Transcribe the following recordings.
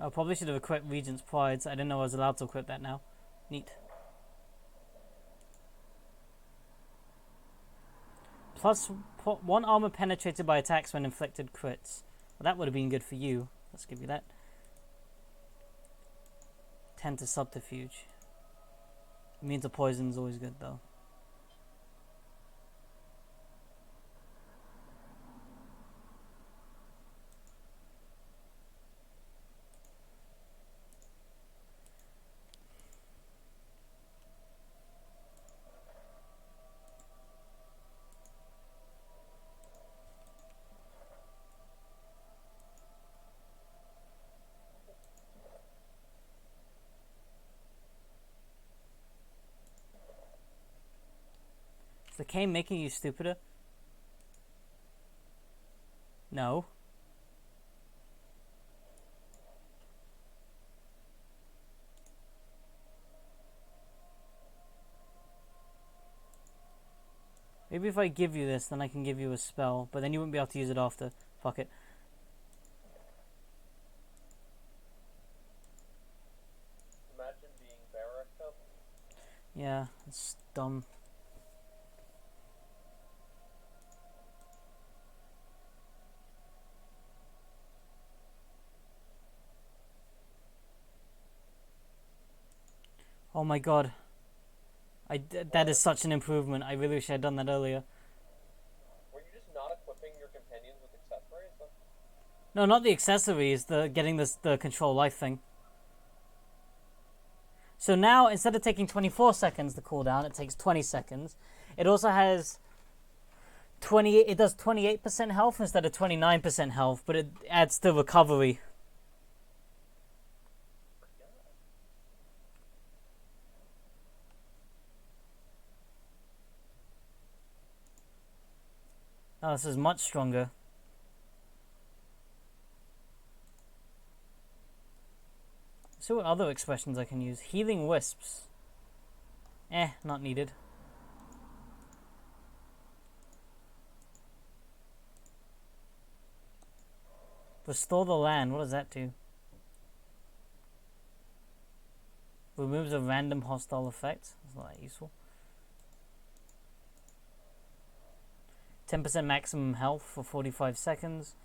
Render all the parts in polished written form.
I probably should have equipped Regent's Pride. I didn't know I was allowed to equip that now. Neat. Plus 1 armor penetrated by attacks when inflicted crits. Well, that would have been good for you. Let's give you that. 10 to subterfuge. Immune to poison is always good though. Is the cane making you stupider? No. Maybe if I give you this, then I can give you a spell, but then you wouldn't be able to use it after. Fuck it. Imagine being barracked up. Yeah, it's dumb. Oh my god. That is such an improvement. I really wish I had done that earlier. Were you just not equipping your companions with accessories? No, not the accessories, the getting the control life thing. So now, instead of taking 24 seconds to cool down, it takes 20 seconds. It also has 28. It does 28% health instead of 29% health, but it adds to recovery. Oh, this is much stronger. Let's see what other expressions I can use. Healing wisps. Not needed. Restore the land. What does that do? Removes a random hostile effect. That's not that useful. 10% maximum health for 45 seconds.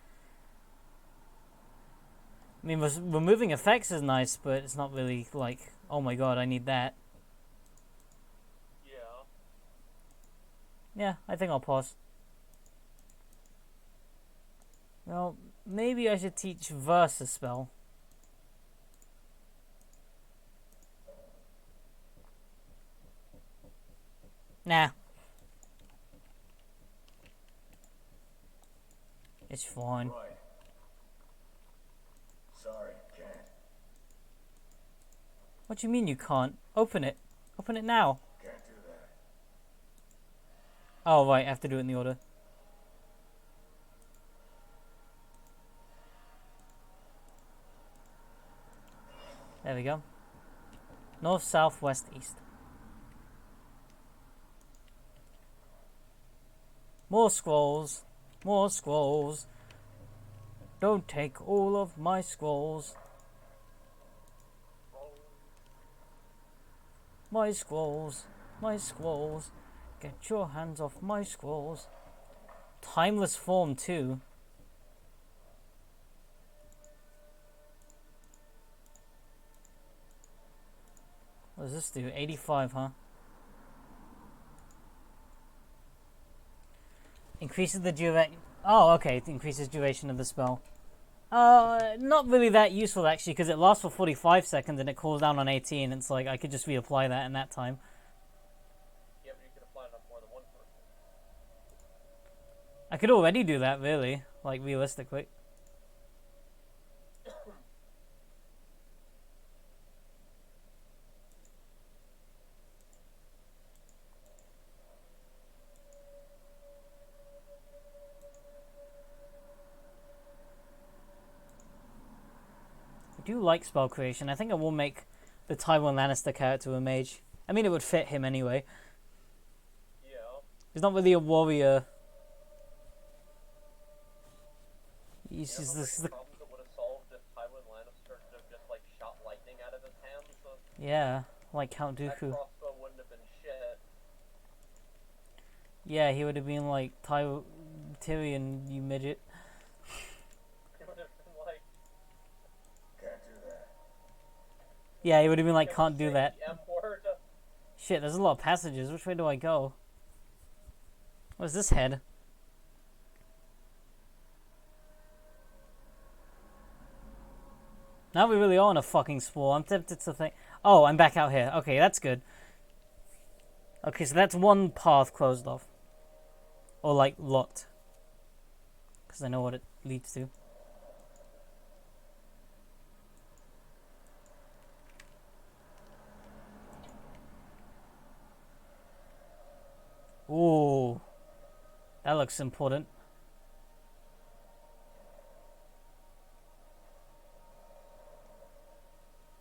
I mean, removing effects is nice, but it's not really like, oh my god, I need that. Yeah. Yeah, I think I'll pause. Well, maybe I should teach Verse a spell. Nah. It's fine. Right. Sorry, can't. What do you mean you can't? Open it. Open it now. Can't do that. Oh, right, I have to do it in the order. There we go. North, south, west, east. More scrolls. More scrolls. Don't take all of my scrolls. My scrolls. My scrolls. Get your hands off my scrolls. Timeless form too. What does this do? 85, huh? Increases the duration. Oh, okay. It increases duration of the spell. Not really that useful actually, because it lasts for 45 seconds and it cools down on 18. It's like I could just reapply that in that time. Yeah, but you could apply it on more than one person. I could already do that, really. Like, realistically. I do like spell creation. I think I will make the Tywin Lannister character a mage. I mean, it would fit him anyway. Yeah. He's not really a warrior. He's You know just how this. many problems it would have solved if Tywin Lannister could have Yeah, like Count That Dooku. crossbow wouldn't have been shit. Yeah, he would have been like Tyrion, you midget. It would have been like, Yeah, he would have been like, can we can't do say that. the M word? Shit, there's a lot of passages. Which way do I go? Where's this head? Now we really are on a fucking spool. I'm tempted to think. Oh, I'm back out here. Okay, that's good. Okay, so that's one path closed off. Or, like, locked. Because I know what it leads to. Ooh. That looks important.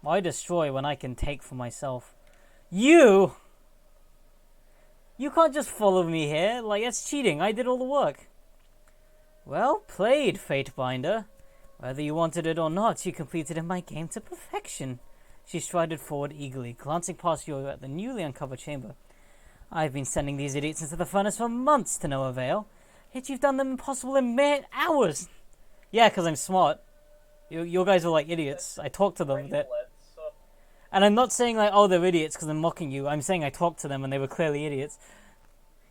Why destroy when I can take for myself? You! You can't just follow me here. Like, that's cheating. I did all the work. Well played, Fatebinder. Whether you wanted it or not, you completed my game to perfection. She strided forward eagerly, glancing past you at the newly uncovered chamber. I've been sending these idiots into the furnace for months to no avail. Yet you've done them impossible in mere hours. Yeah, because I'm smart. You guys are like idiots. I talked to them. And I'm not saying like, oh, they're idiots because I'm mocking you. I'm saying I talked to them and they were clearly idiots.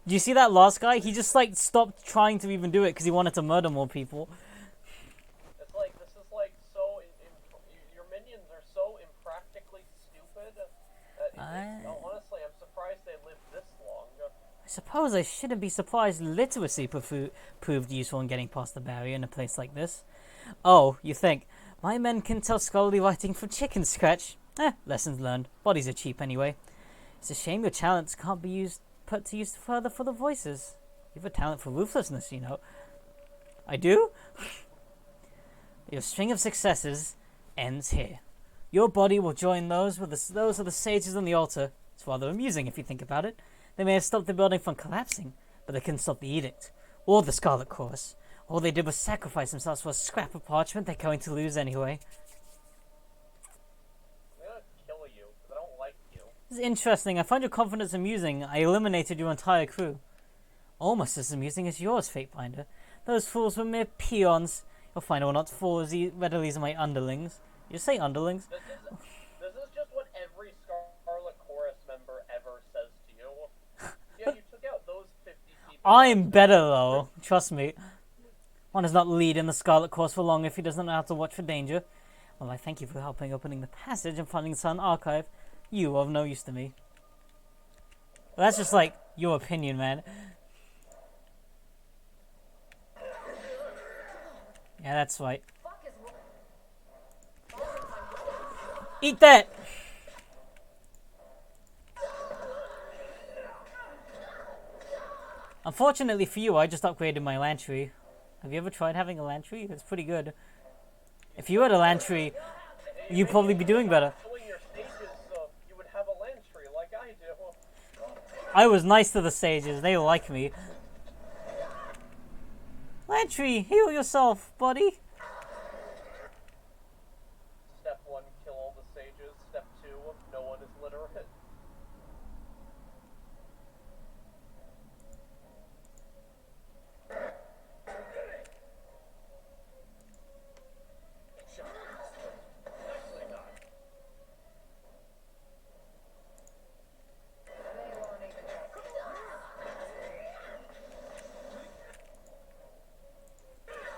Do you see that last guy? He just like stopped trying to even do it because he wanted to murder more people. It's like, this is like so, your minions are so impractically stupid. Honestly, I'm surprised they lived this long. I suppose I shouldn't be surprised literacy proved useful in getting past the barrier in a place like this. Oh, you think, my men can tell scholarly writing from chicken scratch? Lessons learned. Bodies are cheap anyway. It's a shame your talents can't be put to use further for the voices. You have a talent for ruthlessness, you know. I do? Your string of successes ends here. Your body will join those of the sages on the altar. It's rather amusing if you think about it. They may have stopped the building from collapsing, but they couldn't stop the edict. Or the Scarlet Chorus. All they did was sacrifice themselves for a scrap of parchment they're going to lose anyway. I'm gonna kill you, because I don't like you. This is interesting. I find your confidence amusing. I eliminated your entire crew. Almost as amusing as yours, Fatebinder. Those fools were mere peons. You'll find I will not fall as readily as my underlings. You say underlings? This is just what every Scarlet Chorus member ever says to you. Yeah, you took out those 50 people. I'm better though. Trust me. One does not lead in the Scarlet Chorus for long if he doesn't know how to watch for danger. Well, I thank you for helping opening the passage and finding the Sun Archive. You are of no use to me. Well, that's just like your opinion, man. Yeah, that's right. Eat that! Unfortunately for you, I just upgraded my Lantry. Have you ever tried having a Lantry? It's pretty good. If you had a Lantry, you'd probably be doing better. Your stages, you would have a Lantry like I do. I was nice to the sages. They like me. Lantry, heal yourself, buddy. Step 1, kill all the sages. Step 2, no one is literate.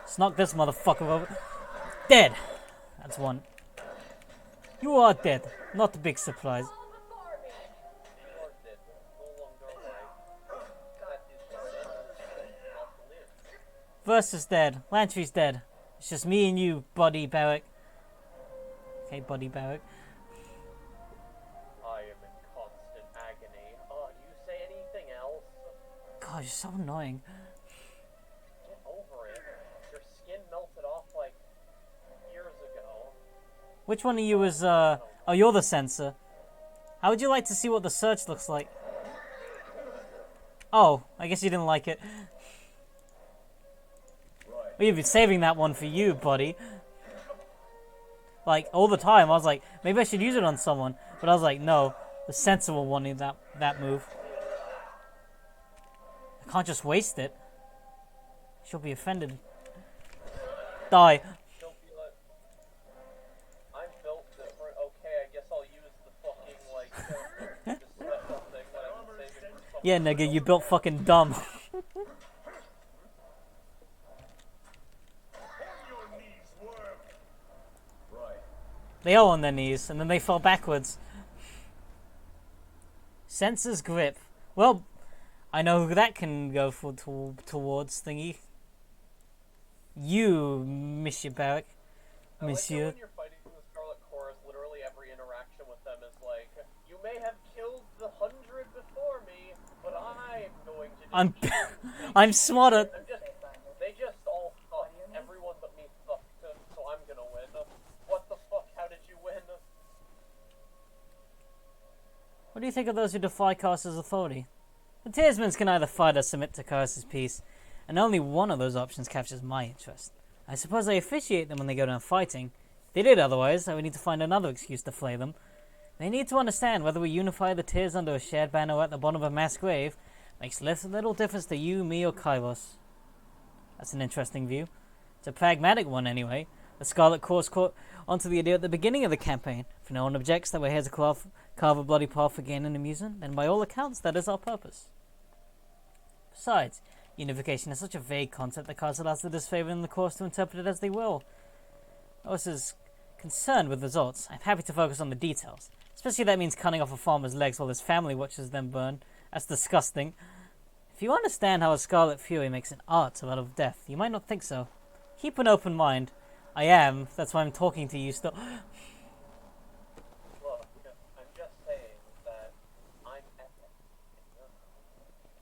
Let's knock this motherfucker over. Dead. That's one. You are dead. Not a big surprise. Versus dead. Lantry's dead. It's just me and you, Buddy Barrack. Okay, Buddy Barrack. I am in constant agony. Do you say anything else? God, you're so annoying. Get over it. Your skin melted off like years ago. Which one of you is, Oh, you're the censor. How would you like to see what the search looks like? Oh, I guess you didn't like it. We've been saving that one for you, buddy. Like, all the time, I was like, maybe I should use it on someone. But I was like, no, the sensible one in that move. I can't just waste it. She'll be offended. Die. She'll be like, I'm built different. Okay, I guess I'll use the fucking, like, the special thing that I've been saving for fucking Yeah, nigga, you built fucking dumb. They are on their knees, and then they fell backwards. Sensor's grip. Well, I know who that can go for towards thingy. You, Monsieur Barrack. Monsieur. Like when you're fighting the Scarlet Chorus, literally every interaction with them is like, you may have killed the 100 before me, but I'm going to I'm smarter. They just all thought everyone but me sucked, so I'm gonna win. What the fuck? How did you win? What do you think of those who defy Kaiser's authority? The Tearsmans can either fight or submit to Kaiser's peace, and only one of those options captures my interest. I suppose I officiate them when they go down fighting. If they did otherwise, I would need to find another excuse to flay them. They need to understand whether we unify the Tears under a shared banner at the bottom of a mass grave makes little difference to you, me, or Kairos. That's an interesting view. It's a pragmatic one anyway. The Scarlet Course caught onto the idea at the beginning of the campaign. If no one objects that we're here to carve a bloody path for gain and amusement, then by all accounts that is our purpose. Besides, unification is such a vague concept that causes lots of disfavor in the course to interpret it as they will. I was as concerned with results. I'm happy to focus on the details. Especially if that means cutting off a farmer's legs while his family watches them burn. That's disgusting. If you understand how a Scarlet Fury makes an art out of death, you might not think so. Keep an open mind. I am. That's why I'm talking to you still. Look, I'm just saying that I'm epic.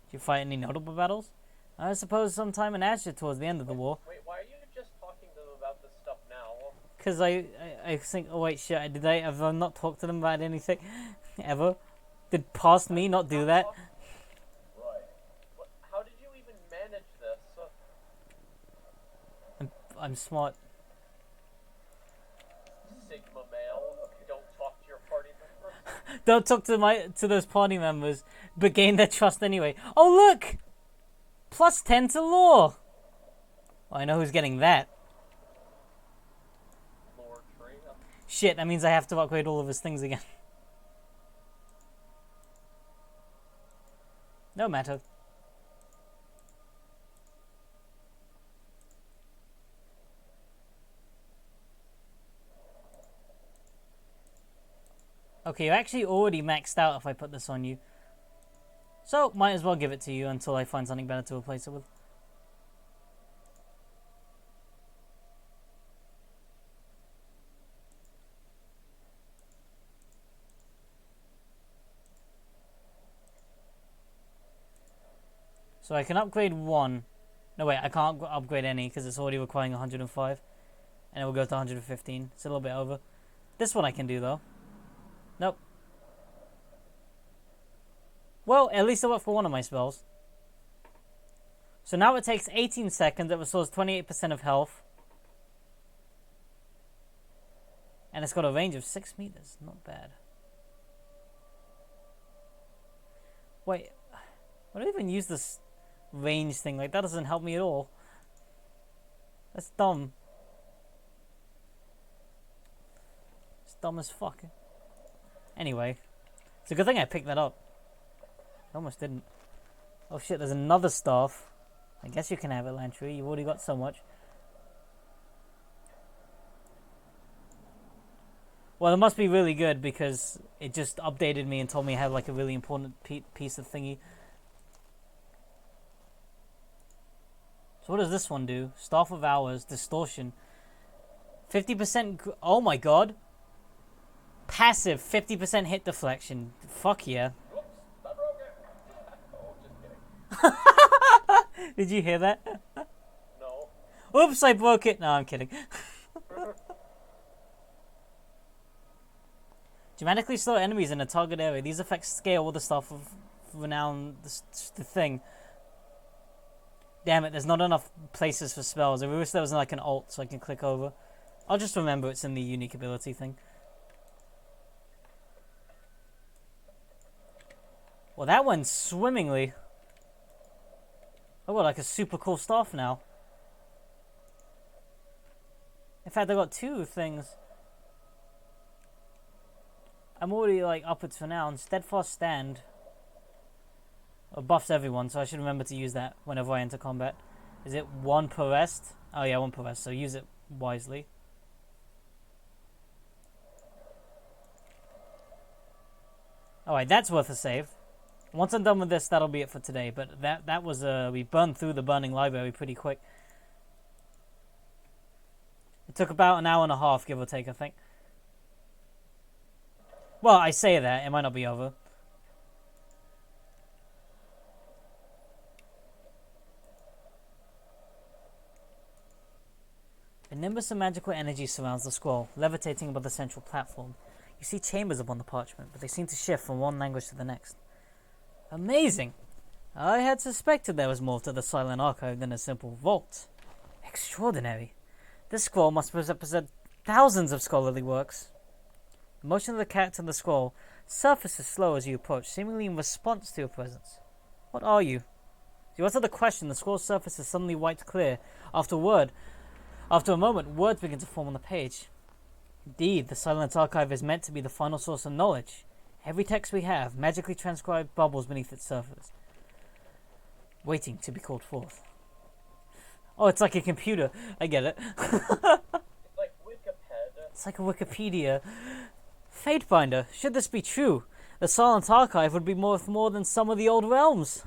Did you fight any notable battles? I suppose sometime in Azure towards the end of the war. Wait, why are you just talking to them about this stuff now? Because I think, oh wait, shit, did I ever not talk to them about anything? Ever? Did past me not do that? Right. How did you even manage this? I'm smart. Sigma male. Don't talk to your party members. Don't talk to those party members, but gain their trust anyway. Oh look! Plus 10 to lore! Well, I know who's getting that. Lore tree. Shit, that means I have to upgrade all of his things again. No matter. Okay, you're actually already maxed out if I put this on you. So, might as well give it to you until I find something better to replace it with. So I can upgrade one. No wait, I can't upgrade any because it's already requiring 105. And it will go to 115. It's a little bit over. This one I can do though. Nope. Well, at least it worked for one of my spells. So now it takes 18 seconds. It restores 28% of health. And it's got a range of 6 meters. Not bad. Wait. Why do I even use this range thing? Like, that doesn't help me at all. That's dumb. It's dumb as fuck. Anyway. It's a good thing I picked that up. I almost didn't. Oh shit, there's another staff. I guess you can have it, Lantry. You've already got so much. Well, it must be really good because it just updated me and told me I had like a really important piece of thingy. So what does this one do? Staff of Hours, Distortion. 50%... Oh my god. Passive, 50% hit deflection. Fuck yeah. Oops, I broke it. Oh, just kidding. Did you hear that? No. Oops, I broke it. No, I'm kidding. Dramatically slow enemies in a target area. These effects scale with the stuff of renown. The thing. Damn it, there's not enough places for spells. I wish there was like an alt so I can click over. I'll just remember it's in the unique ability thing. Well, that went swimmingly. I got like a super cool staff now. In fact, I got 2 things. I'm already like upwards for now. And steadfast stand buffs everyone, so I should remember to use that whenever I enter combat. Is it 1 per rest? Oh yeah, 1 per rest, so use it wisely. Alright, that's worth a save. Once I'm done with this, that'll be it for today. But that was, we burned through the burning library pretty quick. It took about an hour and a half, give or take, I think. Well, I say that, it might not be over. A nimbus of magical energy surrounds the scroll, levitating above the central platform. You see chambers upon the parchment, but they seem to shift from one language to the next. Amazing! I had suspected there was more to the Silent Archive than a simple vault. Extraordinary. This scroll must represent thousands of scholarly works. The motion of the character in the scroll surfaces slow as you approach, seemingly in response to your presence. What are you? As you answer the question, the scroll's surface is suddenly white clear. After a moment, words begin to form on the page. Indeed, the Silent Archive is meant to be the final source of knowledge. Every text we have, magically transcribed, bubbles beneath its surface, waiting to be called forth. Oh, it's like a computer. I get it. It's like Wikipedia. It's like a Wikipedia. Fatebinder, should this be true, the Silent Archive would be worth more than some of the old realms.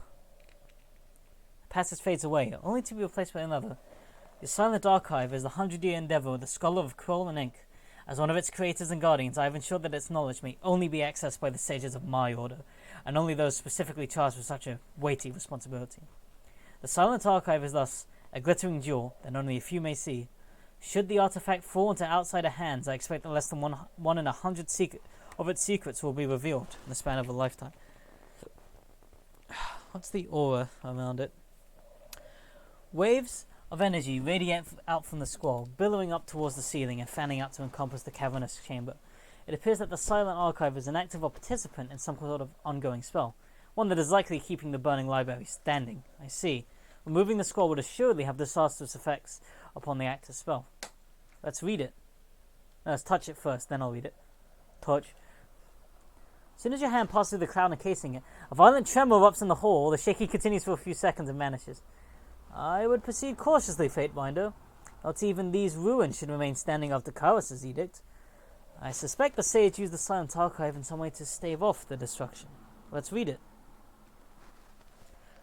The passage fades away, only to be replaced by another. The Silent Archive is the 100-year endeavor of the scholar of quill and ink. As one of its creators and guardians, I have ensured that its knowledge may only be accessed by the sages of my order, and only those specifically charged with such a weighty responsibility. The Silent Archive is thus a glittering jewel that only a few may see. Should the artifact fall into outsider hands, I expect that less than one in 100 of its secrets will be revealed in the span of a lifetime. What's the aura around it? Waves of energy radiate out from the scroll, billowing up towards the ceiling and fanning out to encompass the cavernous chamber. It appears that the Silent Archive is an active or participant in some sort of ongoing spell, one that is likely keeping the burning library standing. I see. Removing the scroll would assuredly have disastrous effects upon the active spell. Let's read it. No, let's touch it first, then I'll read it. Touch. As soon as your hand passes through the cloud encasing it, a violent tremor erupts in the hall. The shaking continues for a few seconds and vanishes. I would proceed cautiously, Fatebinder, else even these ruins should remain standing after Kairos' edict. I suspect the sage used the Silent Archive in some way to stave off the destruction. Let's read it.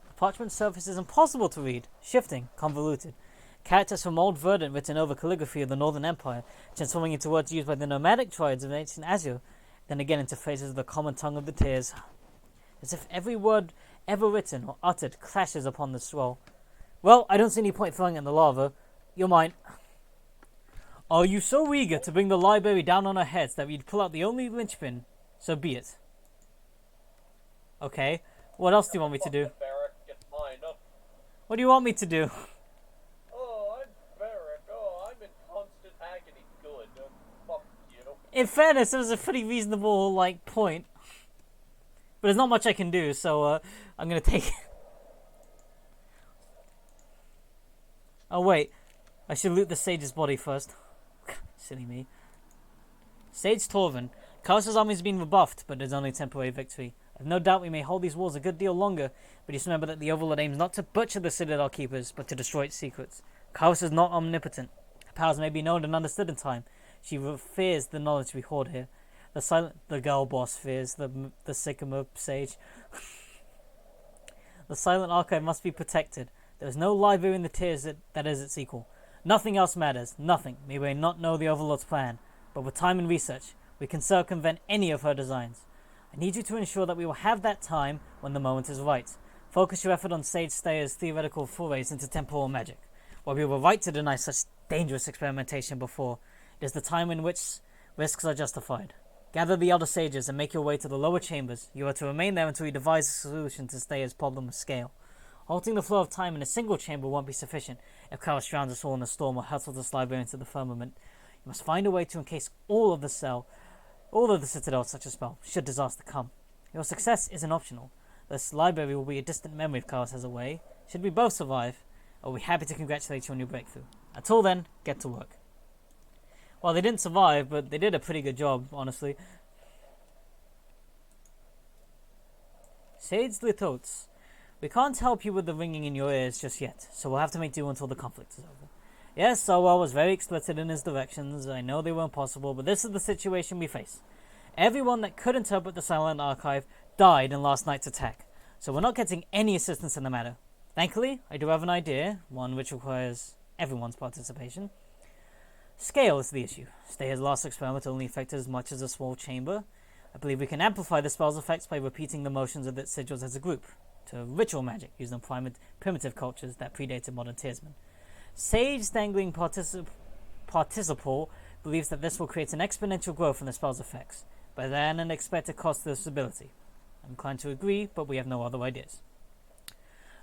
The parchment surface is impossible to read, shifting, convoluted. Characters from Old Verdant written over calligraphy of the Northern Empire, transforming into words used by the nomadic tribes of ancient Azure, then again into phrases of the common tongue of the Tears. As if every word ever written or uttered clashes upon the scroll. Well, I don't see any point throwing it in the lava. You're mine. Are you so eager to bring the library down on our heads that we'd pull out the only linchpin? So be it. Okay. What else do you want me to do? What do you want me to do? Oh, I'm Varric. Oh, I'm in constant agony. Good. Fuck you. In fairness, it was a pretty reasonable, point. But there's not much I can do, so, I'm gonna take it. Oh, wait. I should loot the sage's body first. Silly me. Sage Torvin. Kairos' army has been rebuffed, but there's only a temporary victory. I've no doubt we may hold these walls a good deal longer, but just remember that the Overlord aims not to butcher the Citadel Keepers, but to destroy its secrets. Kairos is not omnipotent. Her powers may be known and understood in time. She fears the knowledge we hoard here. The girl boss fears the Sycamore Sage. The Silent Archive must be protected. There is no library in the Tears that is its equal. Nothing else matters. Nothing. We may not know the Overlord's plan, but with time and research, we can circumvent any of her designs. I need you to ensure that we will have that time when the moment is right. Focus your effort on Sage Stayer's theoretical forays into temporal magic. While we were right to deny such dangerous experimentation before, it is the time in which risks are justified. Gather the other sages and make your way to the lower chambers. You are to remain there until we devise a solution to Stayer's problem of scale. Halting the flow of time in a single chamber won't be sufficient if Kairos drowns us all in a storm or hurtles this library into the firmament. You must find a way to encase all of the Citadel such a spell, should disaster come. Your success isn't optional. This library will be a distant memory of Kairos away. Should we both survive, I'll be happy to congratulate you on your breakthrough. Until then, get to work. Well, they didn't survive, but they did a pretty good job, honestly. Sage Litotes. We can't help you with the ringing in your ears just yet, so we'll have to make do until the conflict is over. Yes, Solwell was very explicit in his directions. I know they weren't possible, but this is the situation we face. Everyone that could interpret the Silent Archive died in last night's attack, so we're not getting any assistance in the matter. Thankfully, I do have an idea, one which requires everyone's participation. Scale is the issue. Stayer's last experiment only affected as much as a small chamber. I believe we can amplify the spell's effects by repeating the motions of its sigils as a group, to ritual magic used in primitive cultures that predated modern Tearsmen. Sage Dangling Participle believes that this will create an exponential growth in the spell's effects, but then an expected cost to this ability. I'm inclined to agree, but we have no other ideas.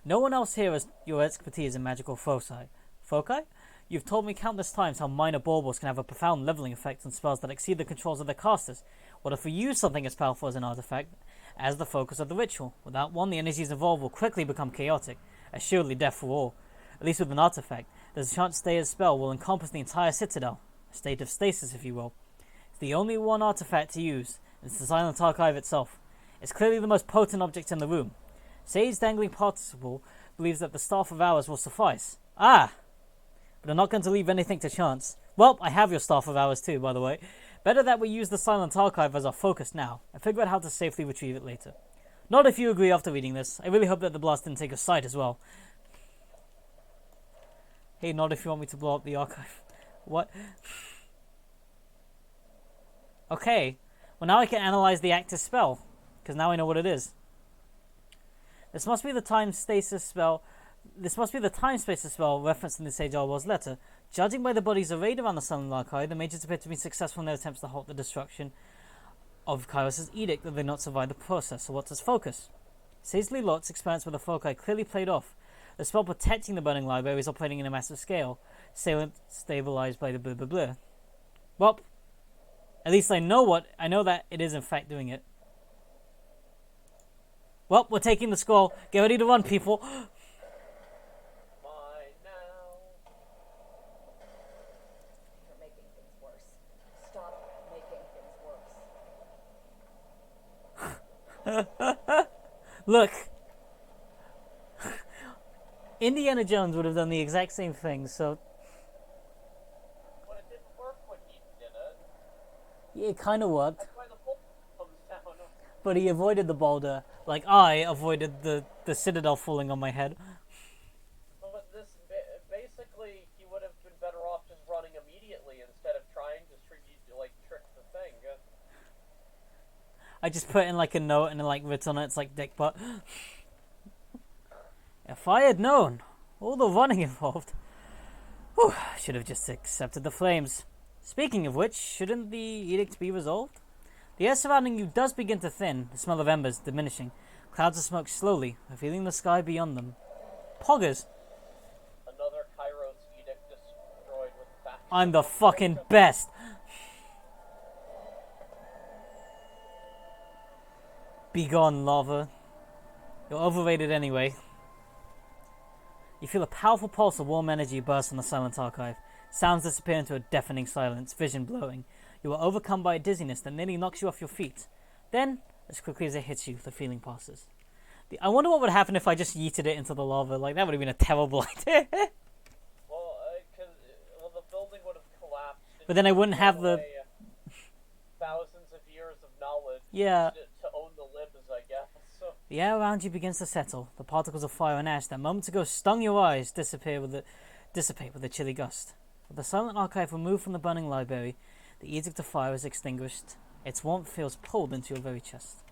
No one else here has your expertise in magical foci. Foci? You've told me countless times how minor baubles can have a profound leveling effect on spells that exceed the controls of their casters. What if we use something as powerful as an artifact as the focus of the ritual? Without one, the energies involved will quickly become chaotic, assuredly death for all. At least with an artifact, there's a chance Stayer's spell will encompass the entire citadel, a state of stasis if you will. It's the only one artifact to use, and it's the Silent Archive itself. It's clearly the most potent object in the room. Sage Dangling Participle believes that the Staff of Hours will suffice. Ah! But I'm not going to leave anything to chance. Well, I have your Staff of Hours too, by the way. Better that we use the Silent Archive as our focus now, and figure out how to safely retrieve it later. Not if you agree after reading this. I really hope that the blast didn't take your side as well. Hey, not if you want me to blow up the archive. What? Okay. Well, now I can analyze the active spell, because now I know what it is. This must be the time stasis spell. This must be the time spaces spell referenced in the Sage Arwell's letter. Judging by the bodies arrayed around the Silent Archive, the mages appear to be successful in their attempts to halt the destruction of Kairos' edict, that they not survive the process. So what's its focus? Sage Lot's experience with the foci clearly played off. The spell protecting the burning library is operating in a massive scale, stabilized by the blah blah blah. Well, at least I know that it is in fact doing it. Well, we're taking the scroll. Get ready to run, people. Mine now. You're making things worse. Stop making things worse. Look. Indiana Jones would have done the exact same thing, so... But it didn't work when he did it. Yeah, it kind of worked. That's why the bolt comes down. But he avoided the boulder, like I avoided the citadel falling on my head. But this, basically, he would have been better off just running immediately instead of trying to trick the thing. I just put in like a note and it like written on it, it's like dick butt. If I had known all the running involved, whew, should have just accepted the flames. Speaking of which, shouldn't the edict be resolved? The air surrounding you does begin to thin, the smell of embers diminishing. Clouds of smoke slowly, revealing the sky beyond them. Poggers! Another Kairos edict destroyed with factions. I'm the fucking best! Be gone, lava. You're overrated anyway. You feel a powerful pulse of warm energy burst from the Silent Archive. Sounds disappear into a deafening silence, vision blurring. You are overcome by a dizziness that nearly knocks you off your feet. Then, as quickly as it hits you, the feeling passes. I wonder what would happen if I just yeeted it into the lava. Like, that would have been a terrible idea. Well, the building would have collapsed. But then I wouldn't have the... thousands of years of knowledge to own the libs, I guess. So. The air around you begins to settle. The particles of fire and ash that moments ago stung your eyes dissipate with a chilly gust. With the Silent Archive removed from the burning library, the edict of fire is extinguished. Its warmth feels pulled into your very chest.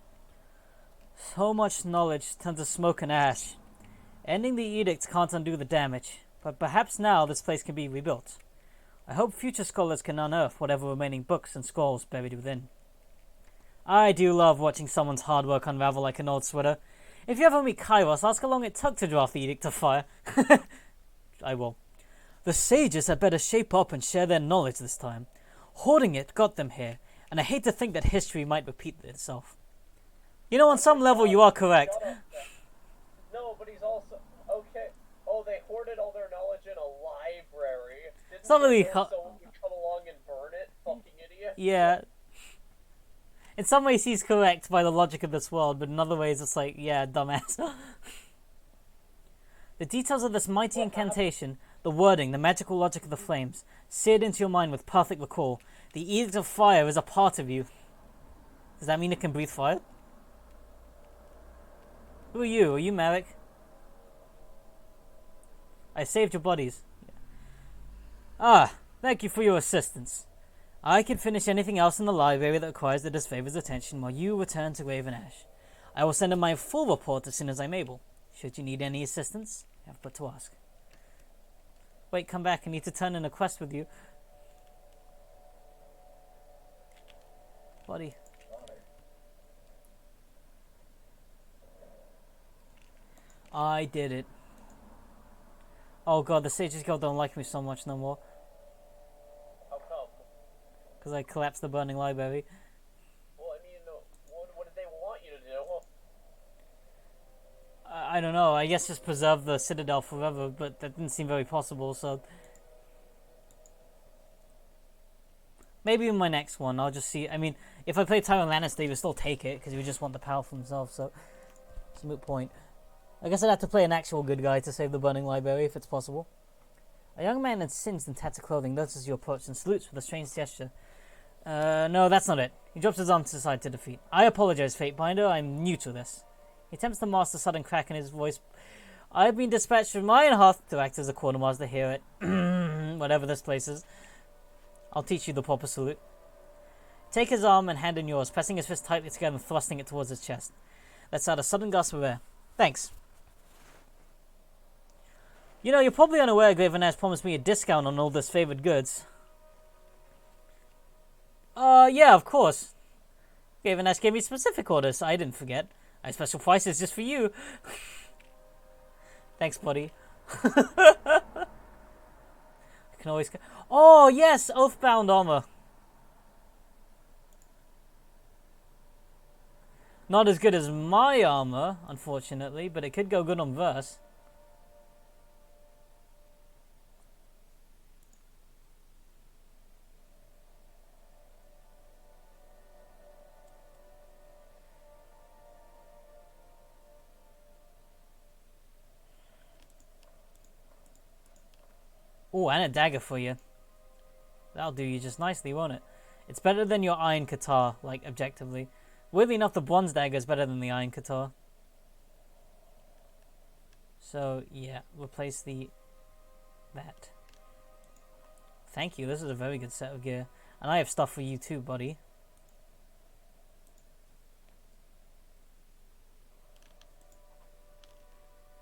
So much knowledge turned to smoke and ash. Ending the edict can't undo the damage, but perhaps now this place can be rebuilt. I hope future scholars can unearth whatever remaining books and scrolls buried within. I do love watching someone's hard work unravel like an old sweater. If you ever meet Kairos, ask how long it took to draft the Edict of Fire. I will. The sages had better shape up and share their knowledge this time. Hoarding it got them here, and I hate to think that history might repeat itself. You know, on some level, you are correct. Shut up, Jack. No, but he's also okay. Oh, they hoarded all their knowledge in a library. Didn't not really someone would come along and burn it? Fucking idiot. Yeah. In some ways, he's correct by the logic of this world, but in other ways, it's like, yeah, dumbass. The details of this mighty incantation, the wording, the magical logic of the flames, seared into your mind with perfect recall. The edict of fire is a part of you. Does that mean it can breathe fire? Who are you? Are you Merrick? I saved your bodies. Ah, thank you for your assistance. I can finish anything else in the library that requires the disfavor's attention while you return to Raven Ash. I will send in my full report as soon as I'm able. Should you need any assistance, you have but to ask. Wait, come back. I need to turn in a quest with you. Buddy. I did it. Oh god, the Sages Guild don't like me so much no more. How come? Because I collapsed the burning library. Well, I mean, what did they want you to do? I don't know, I guess just preserve the Citadel forever, but that didn't seem very possible, so... Maybe in my next one, I'll just see... I mean, if I play Tyranny, they would still take it, because we just want the power for themselves, so... It's a moot point. I guess I'd have to play an actual good guy to save the burning library, if it's possible. A young man in singed and tattered clothing notices you approach and salutes with a strange gesture. No, that's not it. He drops his arm to the side to defeat. I apologize, Fatebinder, I'm new to this. He attempts to mask the sudden crack in his voice. I've been dispatched from my hearth to act as a quartermaster here at... whatever this place is. I'll teach you the proper salute. Take his arm and hand in yours, pressing his fist tightly together and thrusting it towards his chest. Let's add a sudden gust of air. Thanks. You know, you're probably unaware Graven has promised me a discount on all this favored goods. Yeah, of course. Graven gave me specific orders, I didn't forget. I have special prices just for you. Thanks, buddy. I can always... Oh, yes! Oathbound armor. Not as good as my armor, unfortunately, but it could go good on verse. Oh, and a dagger for you. That'll do you just nicely, won't it? It's better than your iron guitar, like, objectively. Weirdly enough, the bronze dagger is better than the iron guitar. So, yeah, replace that. Thank you, this is a very good set of gear. And I have stuff for you too, buddy.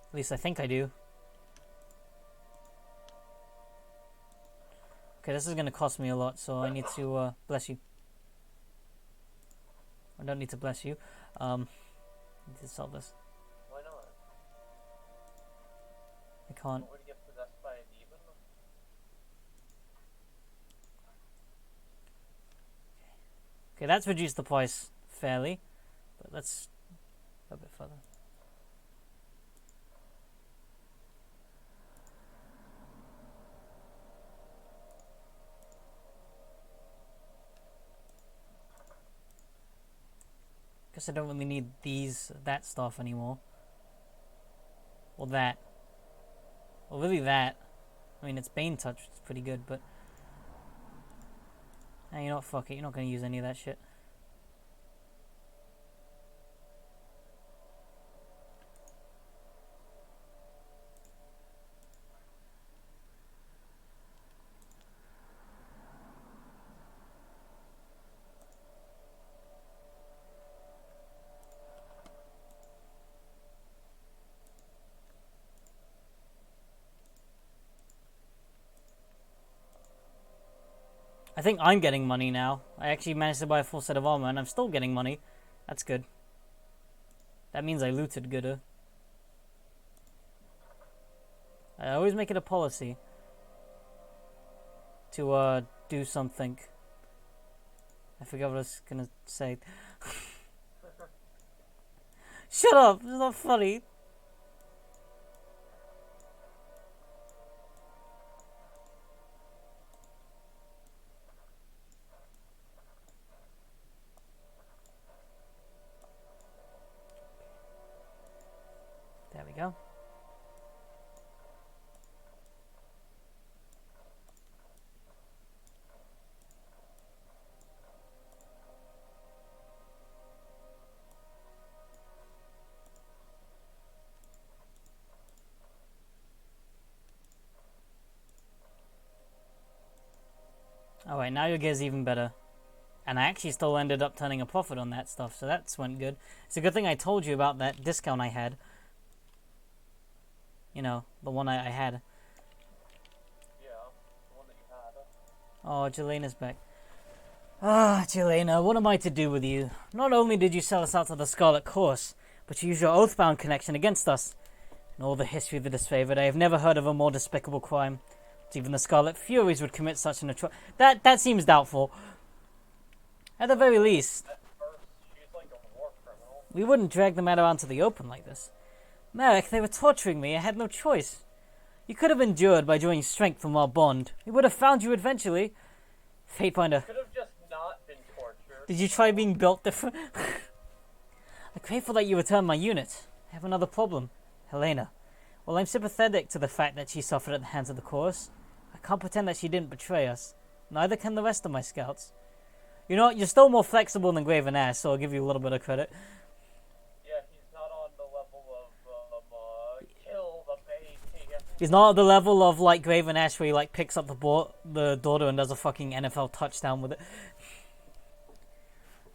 At least I think I do. Okay, this is going to cost me a lot, so I need to, bless you. I don't need to bless you. I need to sell this. Why not? I can't. Would get possessed by a demon? Okay, that's reduced the price fairly, but let's go a bit further. Guess I don't really need that stuff anymore. Or that. Or really that. I mean, it's Bane Touch, which is pretty good, but... Nah, you know what, fuck it, you're not gonna use any of that shit. I think I'm getting money now. I actually managed to buy a full set of armor and I'm still getting money. That's good. That means I looted gooder. I always make it a policy to do something. I forgot what I was gonna say. Shut up. It's not funny. There we go. Alright, now your gear's even better. And I actually still ended up turning a profit on that stuff, so that's went good. It's a good thing I told you about that discount I had. You know, the one I had. Yeah, the one that you had. Oh, Jelena's back. Ah, Jelena, what am I to do with you? Not only did you sell us out to the Scarlet Course, but you used your Oathbound connection against us. In all the history of the Disfavored, I have never heard of a more despicable crime. Even the Scarlet Furies would commit such an atrocity. That seems doubtful. At the very least, At first, she's like a war criminal. we wouldn't drag the matter out to the open like this. Merrick, they were torturing me. I had no choice. You could have endured by drawing strength from our bond. We would have found you eventually. Fatefinder, Could have just not been tortured. did you try being built different? I'm grateful that you returned my unit. I have another problem. Helena. While I'm sympathetic to the fact that she suffered at the hands of the Chorus, I can't pretend that she didn't betray us. Neither can the rest of my scouts. You know what? You're still more flexible than Graven Ash, so I'll give you a little bit of credit. Yeah, he's not on the level of kill the baby. He's not at the level of like Graven Ash where he like picks up the daughter and does a fucking NFL touchdown with it.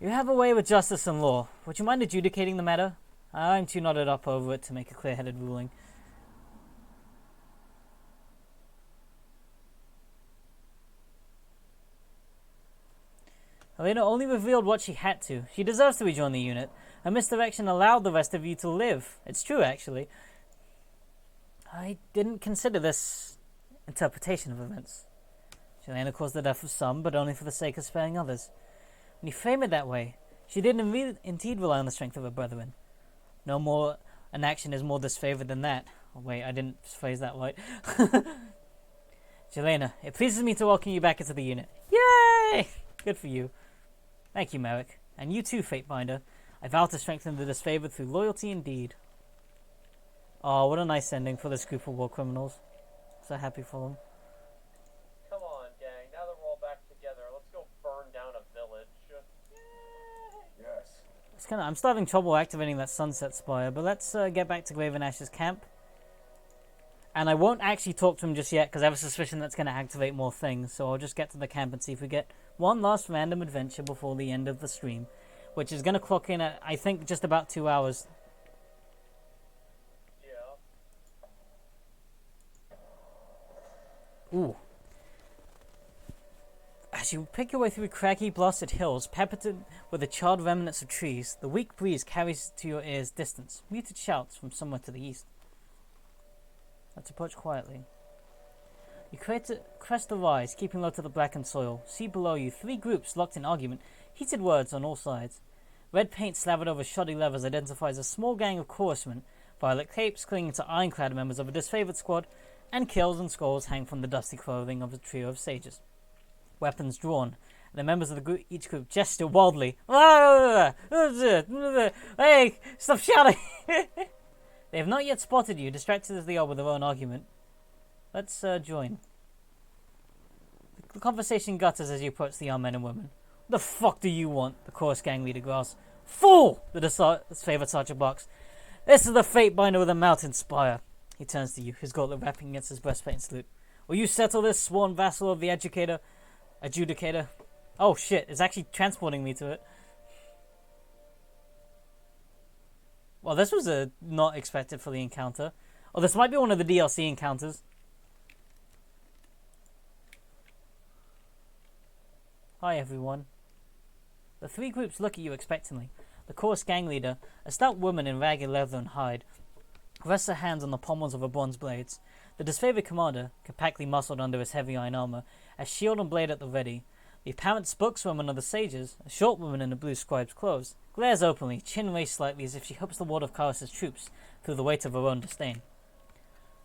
You have a way with justice and law. Would you mind adjudicating the matter? I'm too knotted up over it to make a clear-headed ruling. Helena only revealed what she had to. She deserves to rejoin the unit. Her misdirection allowed the rest of you to live. It's true, actually. I didn't consider this interpretation of events. Helena caused the death of some, but only for the sake of sparing others. When you frame it that way, she did indeed rely on the strength of her brethren. No more an action is more disfavored than that. Oh, wait, I didn't phrase that right. Jelena, it pleases me to welcome you back into the unit. Yay! Good for you. Thank you, Merrick. And you too, Fatebinder. I vow to strengthen the disfavored through loyalty and deed. Oh, what a nice ending for this group of war criminals. So happy for them. Come on, gang. Now that we're all back together, let's go burn down a village. Yes. I'm still having trouble activating that Sunset Spire, but let's get back to Graven Ash's camp. And I won't actually talk to him just yet, because I have a suspicion that's going to activate more things. So I'll just get to the camp and see if we get one last random adventure before the end of the stream. Which is going to clock in at, I think, just about 2 hours. Yeah. Ooh. As you pick your way through craggy, blasted hills, peppered with the charred remnants of trees, the weak breeze carries to your ears distance, muted shouts from somewhere to the east. Let's approach quietly. You crest the rise, keeping low to the blackened soil. See below you 3 groups locked in argument, heated words on all sides. Red paint slathered over shoddy levers identifies a small gang of chorusmen, violet capes clinging to ironclad members of a disfavored squad, and kills and skulls hang from the dusty clothing of a trio of sages. Weapons drawn, and the members of each group gesture wildly. Hey, stop shouting! They have not yet spotted you, distracted as they are with their own argument. Let's join. The conversation gutters as you approach the young men and women. What the fuck do you want? The chorus gang leader growls. Fool! The disfavored sergeant barks. This is the Fatebinder with a mountain spire. He turns to you, his gauntlet wrapping against his breastplate and salute. Will you settle this, sworn vassal of the adjudicator? Oh shit, it's actually transporting me to it. Well, this was not expected for the encounter. Oh, this might be one of the DLC encounters. Hi, everyone. The 3 groups look at you expectantly. The chorus gang leader, a stout woman in ragged leather and hide, rests her hands on the pommels of her bronze blades. The disfavored commander, compactly muscled under his heavy iron armor, has shield and blade at the ready. The apparent spokeswoman of the sages, a short woman in a blue scribe's clothes, glares openly, chin raised slightly as if she hopes the ward of Kairos' troops through the weight of her own disdain.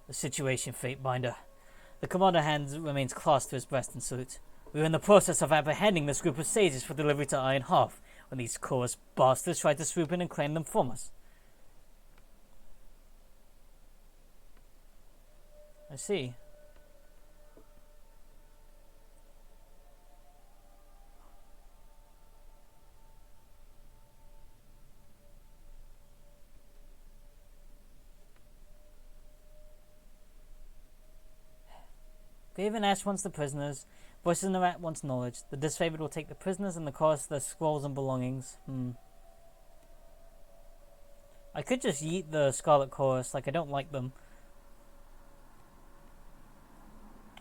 The situation, Fatebinder. The commander hand remains clasped to his breast in salute. We were in the process of apprehending this group of sages for delivery to Iron Half when these chorus bastards tried to swoop in and claim them from us. I see. Graven Ash wants the prisoners. Voices in the Rat wants knowledge. The disfavored will take the prisoners and the chorus their scrolls and belongings. I could just yeet the Scarlet Chorus, like I don't like them.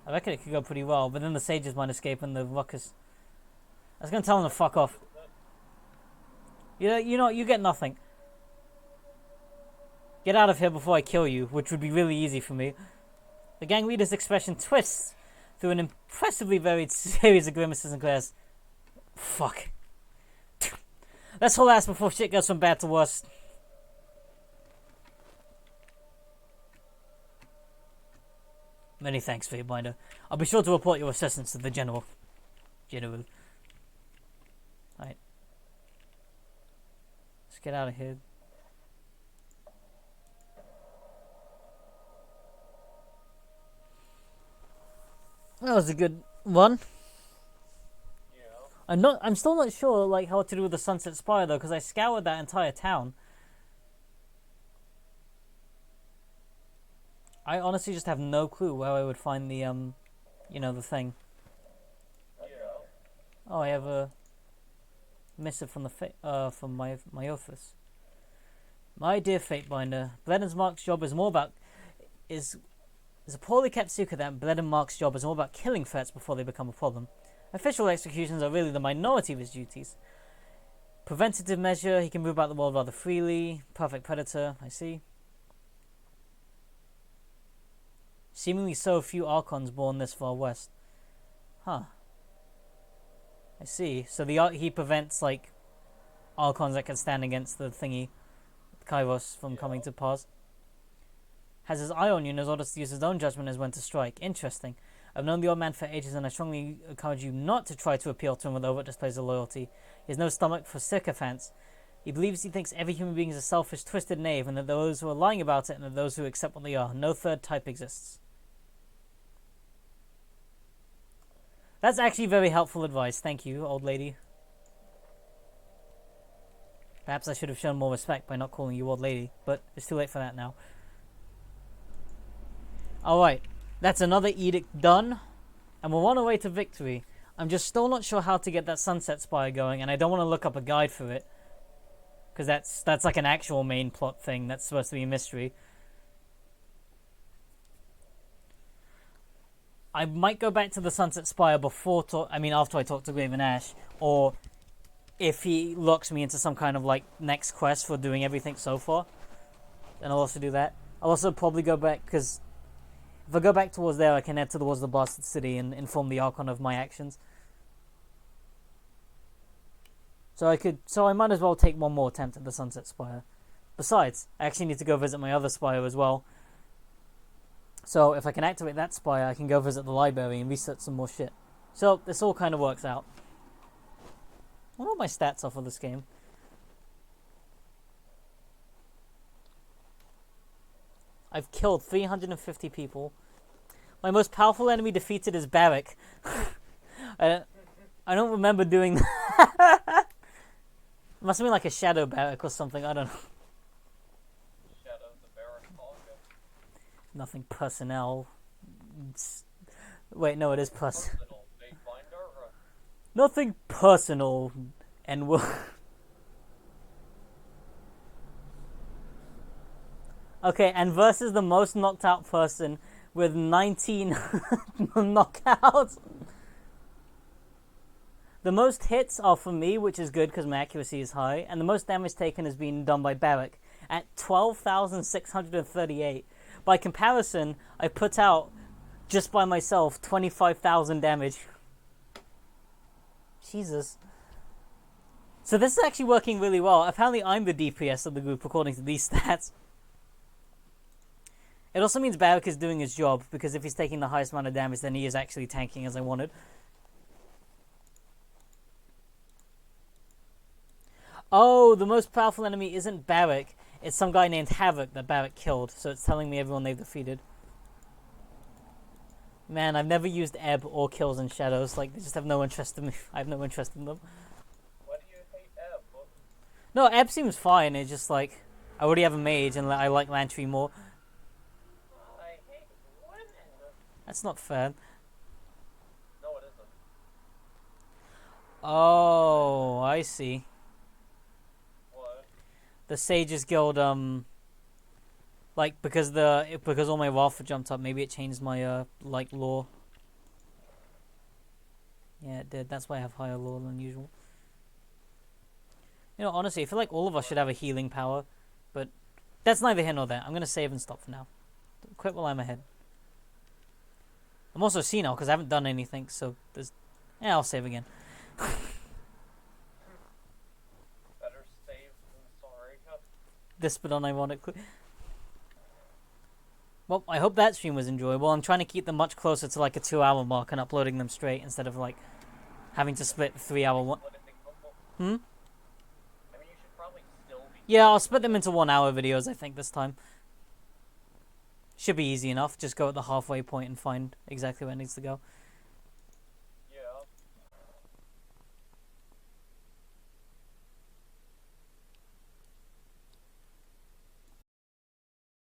I reckon it could go pretty well, but then the sages might escape and the ruckus. I was gonna tell them to fuck off. You know, you get nothing. Get out of here before I kill you, which would be really easy for me. The gang leader's expression twists through an impressively varied series of grimaces and glares. Fuck. Let's hold ass before shit goes from bad to worse. Many thanks, Fatebinder. I'll be sure to report your assistance to the General. Right. Let's get out of here. That was a good one. Yeah. I'm still not sure like how to do with the Sunset Spire though, because I scoured that entire town. I honestly just have no clue where I would find the the thing. Yeah. Oh, I have a missive from from my office. My dear Fatebinder, Bled and Mark's job is more about is a poorly kept secret that Bled and Mark's job is more about killing threats before they become a problem. Official executions are really the minority of his duties. Preventative measure, he can move about the world rather freely. Perfect predator, I see. Seemingly so few Archons born this far west. Huh. I see. So he prevents like Archons that can stand against the thingy, Kairos, from coming to pass. Has his eye on you and is orders to use his own judgment as when to strike. Interesting. I've known the old man for ages and I strongly encourage you not to try to appeal to him with overt displays of loyalty. He has no stomach for sycophants. He thinks every human being is a selfish, twisted knave and that those who are lying about it and that those who accept what they are. No third type exists. That's actually very helpful advice. Thank you, old lady. Perhaps I should have shown more respect by not calling you old lady, but it's too late for that now. Alright, that's another edict done, and we're on our way to victory. I'm just still not sure how to get that Sunset Spire going, and I don't want to look up a guide for it. Because that's like an actual main plot thing that's supposed to be a mystery. I might go back to the Sunset Spire after I talk to Graven Ash, or if he locks me into some kind of like next quest for doing everything so far, then I'll also do that. I'll also probably go back, because if I go back towards there, I can head towards the Bastard City and inform the Archon of my actions. So I might as well take one more attempt at the Sunset Spire. Besides, I actually need to go visit my other spire as well. So if I can activate that spire, I can go visit the library and research some more shit. So this all kind of works out. I wonder what my stats are for this game. I've killed 350 people. My most powerful enemy defeated is Barrack. I don't remember doing that. It must have been like a shadow Barrack or something, I don't know. Shadow the Barrack Hawk. Nothing personnel. Wait, no, it is personal. Nothing personal, and we'll... Okay, and versus the most knocked out person with 19 knockouts. The most hits are for me, which is good because my accuracy is high, and the most damage taken has been done by Barrack at 12,638. By comparison, I put out, just by myself, 25,000 damage. Jesus. So this is actually working really well. Apparently I'm the DPS of the group according to these stats. It also means Barrick is doing his job, because if he's taking the highest amount of damage, then he is actually tanking as I wanted. Oh, the most powerful enemy isn't Barrick. It's some guy named Havoc that Barrick killed, so it's telling me everyone they've defeated. Man, I've never used Ebb or Kills in Shadows. Like, they just have no interest in me. I have no interest in them. Why do you hate Ebb? No, Ebb seems fine. It's just like, I already have a mage and I like Lantry more. I hate women. That's not fair. No, it isn't. Oh, I see. What? The Sages Guild, like, because all my Wrath jumped up, maybe it changed my, like, lore. Yeah, it did. That's why I have higher lore than usual. You know, honestly, I feel like all of us should have a healing power, but that's neither here nor there. I'm gonna save and stop for now. Quit while I'm ahead. I'm also senile because I haven't done anything, so there's... Yeah, I'll save again. Better safe than sorry. This bit unironically. Well, I hope that stream was enjoyable. I'm trying to keep them much closer to like a 2-hour mark and uploading them straight instead of like having to split the 3-hour one. Hmm? I mean, you should probably still be... Yeah, I'll split them into 1-hour videos, I think, this time. Should be easy enough. Just go at the halfway point and find exactly where it needs to go.